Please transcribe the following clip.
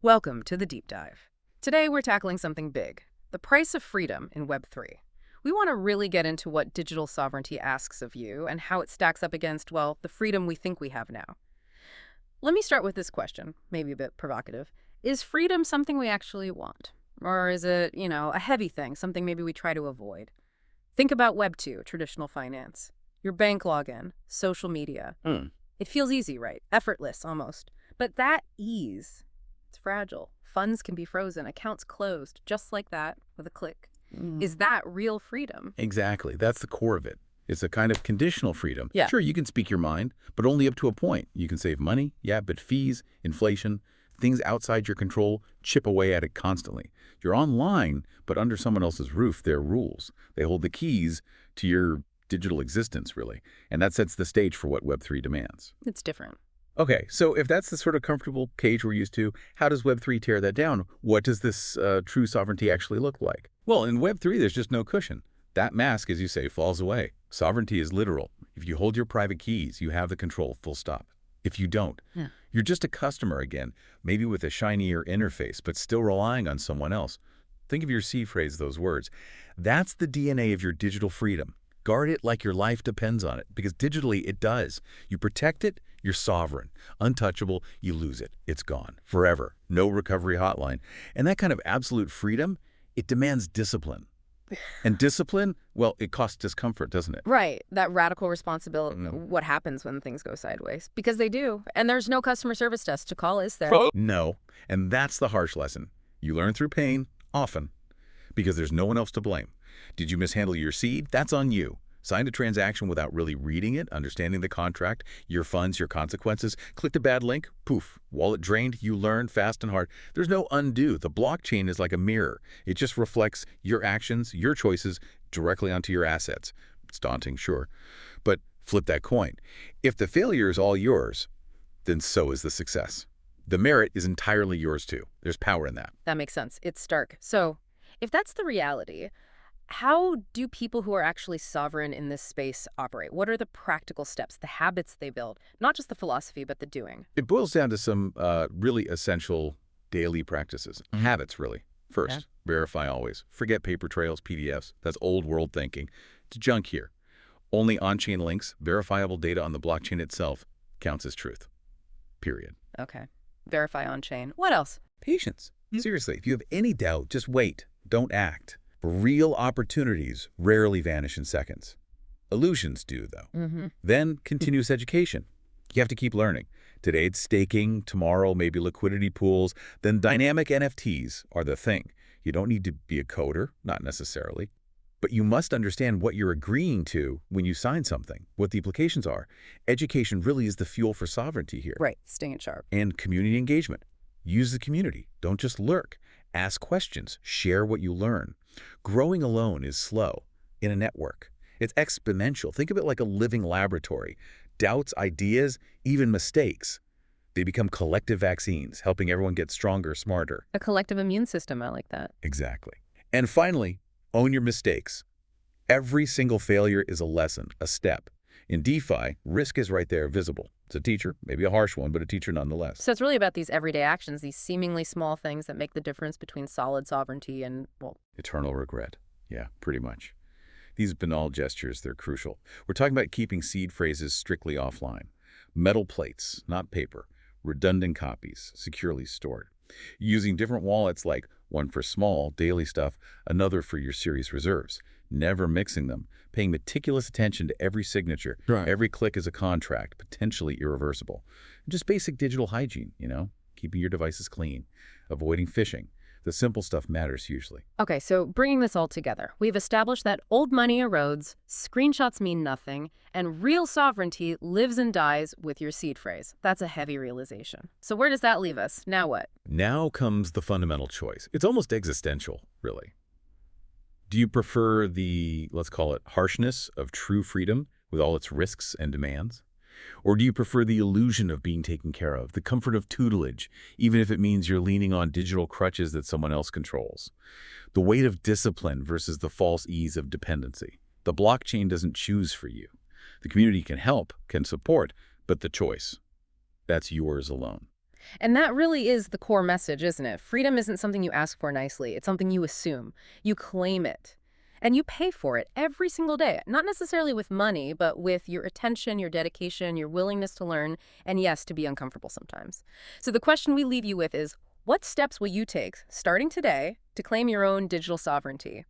Welcome to the Deep Dive. Today we're tackling something big, the price of freedom in Web3. We want to really get into what digital sovereignty asks of you and how it stacks up against, well, the freedom we think we have now. Let me start with this question, maybe a bit provocative. Is freedom something we actually want? Or is it, a heavy thing, something maybe we try to avoid? Think about Web2, traditional finance. Your bank login, social media. It feels easy, right? Effortless, almost. But that ease, it's fragile. Funds can be frozen, accounts closed, just like that, with a click. Is that real freedom? Exactly. That's the core of it. It's a kind of conditional freedom. Yeah. Sure, you can speak your mind, but only up to a point. You can save money, yeah, but fees, inflation, things outside your control chip away at it constantly. You're online, but under someone else's roof, their rules. They hold the keys to your digital existence, really. And that sets the stage for what Web3 demands. It's different. Okay, so if that's the sort of comfortable cage we're used to, how does Web3 tear that down? What does this true sovereignty actually look like? Well, in Web3, there's just no cushion. That mask, as you say, falls away. Sovereignty is literal. If you hold your private keys, you have the control, full stop. If you don't, you're just a customer again, maybe with a shinier interface, but still relying on someone else. Think of your seed phrase, those words. That's the DNA of your digital freedom. Guard it like your life depends on it, because digitally it does. You protect it, you're sovereign. Untouchable, you lose it. It's gone. Forever. No recovery hotline. And that kind of absolute freedom, it demands discipline. And discipline, well, it costs discomfort, doesn't it? Right. That radical responsibility, what happens when things go sideways. Because they do. And there's no customer service desk to call, is there? No. And that's the harsh lesson. You learn through pain, often, because there's no one else to blame. Did you mishandle your seed? That's on you. Signed a transaction without really reading it, understanding the contract, your funds, your consequences. Clicked a bad link, poof, wallet drained, you learn fast and hard. There's no undo. The blockchain is like a mirror. It just reflects your actions, your choices, directly onto your assets. It's daunting, sure. But flip that coin. If the failure is all yours, then so is the success. The merit is entirely yours too. There's power in that. That makes sense. It's stark. So, if that's the reality, how do people who are actually sovereign in this space operate? What are the practical steps, the habits they build? Not just the philosophy, but the doing. It boils down to some really essential daily practices. Habits, really. First, verify always. Forget paper trails, PDFs. That's old world thinking. It's junk here. Only on-chain links, verifiable data on the blockchain itself counts as truth. Period. Okay. Verify on-chain. What else? Patience. Seriously, if you have any doubt, just wait. Don't act. Real opportunities rarely vanish in seconds. Illusions do, though. Then continuous education. You have to keep learning. Today it's staking, tomorrow maybe liquidity pools, then dynamic NFTs are the thing. You don't need to be a coder, not necessarily. But you must understand what you're agreeing to when you sign something, what the implications are. Education really is the fuel for sovereignty here. Right, staying sharp. And community engagement. Use the community. Don't just lurk. Ask questions. Share what you learn. Growing alone is slow. In a network, it's exponential. Think of it like a living laboratory. Doubts, ideas, even mistakes. They become collective vaccines, helping everyone get stronger, smarter. A collective immune system. I like that. Exactly. And finally, own your mistakes. Every single failure is a lesson, a step. In DeFi, risk is right there, visible. It's a teacher, maybe a harsh one, but a teacher nonetheless. So it's really about these everyday actions, these seemingly small things that make the difference between solid sovereignty and, well, eternal regret. Yeah, pretty much. These banal gestures, they're crucial. We're talking about keeping seed phrases strictly offline. Metal plates, not paper. Redundant copies, securely stored. Using different wallets, like one for small, daily stuff, another for your serious reserves. Never mixing them. Paying meticulous attention to every signature. Right. Every click is a contract, potentially irreversible. Just basic digital hygiene, keeping your devices clean, avoiding phishing. The simple stuff matters hugely. Okay, so bringing this all together, we've established that old money erodes, screenshots mean nothing, and real sovereignty lives and dies with your seed phrase. That's a heavy realization. So where does that leave us? Now what? Now comes the fundamental choice. It's almost existential, really. Do you prefer the, let's call it, harshness of true freedom with all its risks and demands? Or do you prefer the illusion of being taken care of, the comfort of tutelage, even if it means you're leaning on digital crutches that someone else controls? The weight of discipline versus the false ease of dependency. The blockchain doesn't choose for you. The community can help, can support, but the choice, that's yours alone. And that really is the core message, isn't it? Freedom isn't something you ask for nicely. It's something you assume. You claim it. And you pay for it every single day, not necessarily with money, but with your attention, your dedication, your willingness to learn, and yes, to be uncomfortable sometimes. So the question we leave you with is, what steps will you take, starting today, to claim your own digital sovereignty?